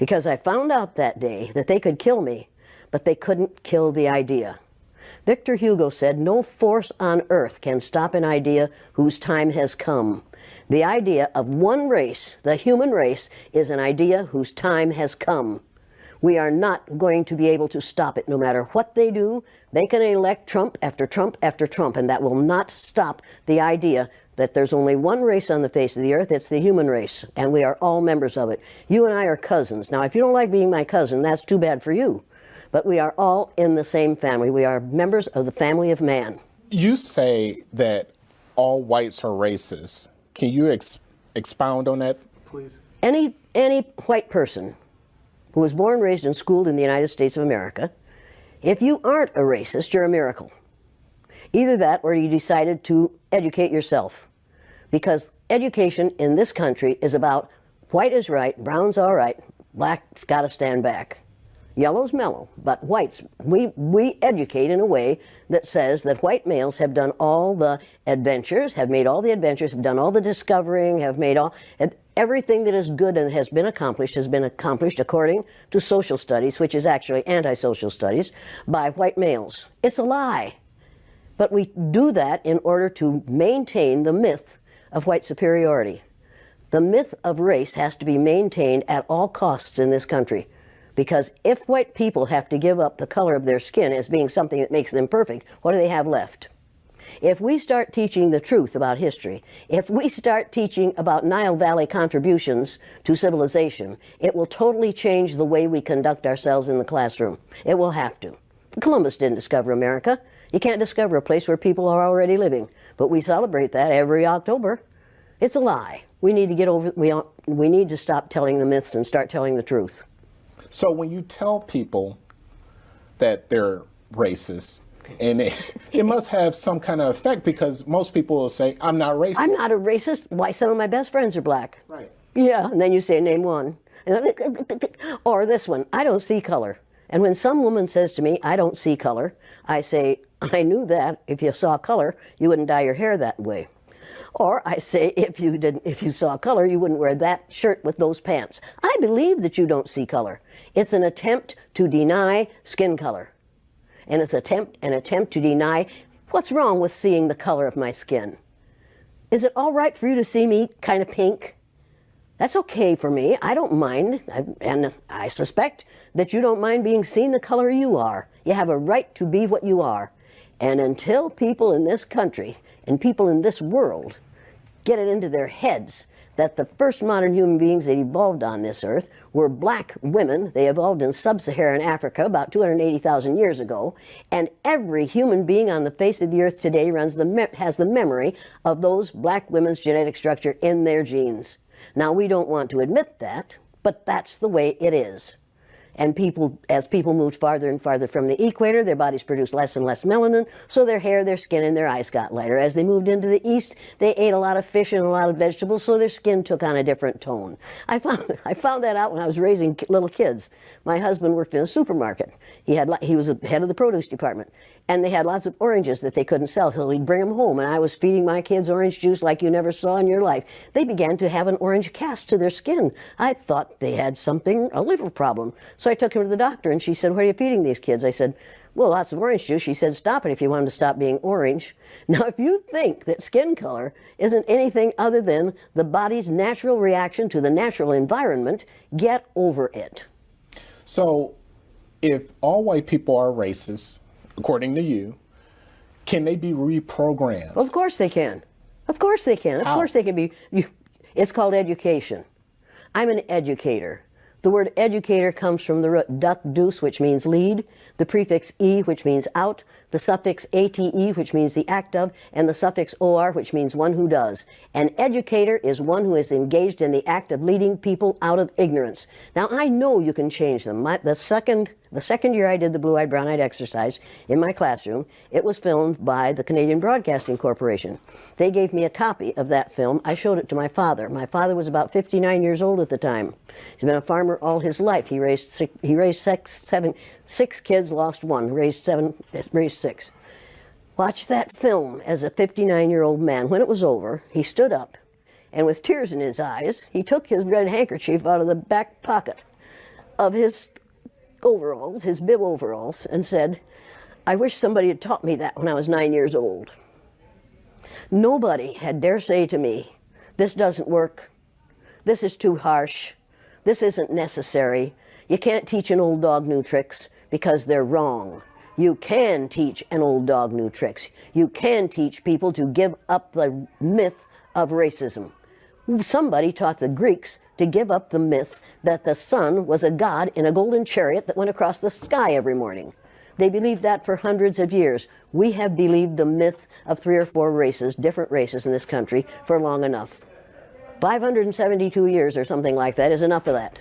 because I found out that day that they could kill me, but they couldn't kill the idea. Victor Hugo said, "No force on earth can stop an idea whose time has come." The idea of one race, the human race, is an idea whose time has come. We are not going to be able to stop it no matter what they do. They can elect Trump after Trump after Trump, and that will not stop the idea that there's only one race on the face of the earth. It's the human race, and we are all members of it. You and I are cousins. Now, if you don't like being my cousin, that's too bad for you. But we are all in the same family. We are members of the family of man. You say that all whites are racist. Can you expound on that, please? Any white person who was born, raised, and schooled in the United States of America, if you aren't a racist, you're a miracle. Either that or you decided to educate yourself. Because education in this country is about white is right, brown's all right, black's got to stand back. Yellow's mellow, but whites, we educate in a way that says that white males have done all the adventures, have made all the adventures, have done all the discovering, have made all, everything that is good and has been accomplished according to social studies, which is actually anti-social studies, by white males. It's a lie. But we do that in order to maintain the myth of white superiority. The myth of race has to be maintained at all costs in this country. Because if white people have to give up the color of their skin as being something that makes them perfect, what do they have left? If we start teaching the truth about history, if we start teaching about Nile Valley contributions to civilization, it will totally change the way we conduct ourselves in the classroom. It will have to. Columbus didn't discover America. You can't discover a place where people are already living. But we celebrate that every October. It's a lie. We need to get over, we need to stop telling the myths and start telling the truth. So when you tell people that they're racist, and it must have some kind of effect, because most people will say, I'm not racist. I'm not a racist. Why, some of my best friends are black. Right. Yeah, and then you say, name one. Or this one, I don't see color. And when some woman says to me, I don't see color, I say, I knew that. If you saw color, you wouldn't dye your hair that way. Or I say, if you saw color, you wouldn't wear that shirt with those pants. I believe that you don't see color. It's an attempt to deny skin color. And it's an attempt to deny what's wrong with seeing the color of my skin. Is it all right for you to see me kind of pink? That's okay for me. I don't mind. And I suspect that you don't mind being seen the color you are. You have a right to be what you are. And until people in this country and people in this world get it into their heads that the first modern human beings that evolved on this earth were black women. They evolved in sub-Saharan Africa about 280,000 years ago, and every human being on the face of the earth today has the memory of those black women's genetic structure in their genes. Now, we don't want to admit that, but that's the way it is. And as people moved farther and farther from the equator, their bodies produced less and less melanin, so their hair, their skin, and their eyes got lighter. As they moved into the east, they ate a lot of fish and a lot of vegetables, so their skin took on a different tone. I found that out when I was raising little kids. My husband worked in a supermarket. He was the head of the produce department, and they had lots of oranges that they couldn't sell, so he'd bring them home, and I was feeding my kids orange juice like you never saw in your life. They began to have an orange cast to their skin. I thought they had a liver problem. So I took him to the doctor, and she said, what are you feeding these kids? I said, well, lots of orange juice. She said, stop it if you want them to stop being orange. Now, if you think that skin color isn't anything other than the body's natural reaction to the natural environment, get over it. So if all white people are racist, according to you, can they be reprogrammed? Well, of course they can. Of course they can. How? Of course they can be. It's called education. I'm an educator. The word educator comes from the root duc dus, which means lead, the prefix e, which means out, the suffix ate, which means the act of, and the suffix or, which means one who does. An educator is one who is engaged in the act of leading people out of ignorance. Now, I know you can change them. The second year I did the blue-eyed, brown-eyed exercise in my classroom, it was filmed by the Canadian Broadcasting Corporation. They gave me a copy of that film. I showed it to my father. My father was about 59 years old at the time. He's been a farmer all his life. He raised six kids, lost one, raised six. Watched that film as a 59-year-old man. When it was over, he stood up, and with tears in his eyes, he took his red handkerchief out of the back pocket of his overalls, his bib overalls, and said, "I wish somebody had taught me that when I was 9 years old." Nobody had dare say to me, "This doesn't work. This is too harsh. This isn't necessary. You can't teach an old dog new tricks because they're wrong." You can teach an old dog new tricks. You can teach people to give up the myth of racism. Somebody taught the Greeks to give up the myth that the sun was a god in a golden chariot that went across the sky every morning. They believed that for hundreds of years. We have believed the myth of 3 or 4 races, different races in this country, for long enough. 572 years or something like that is enough of that.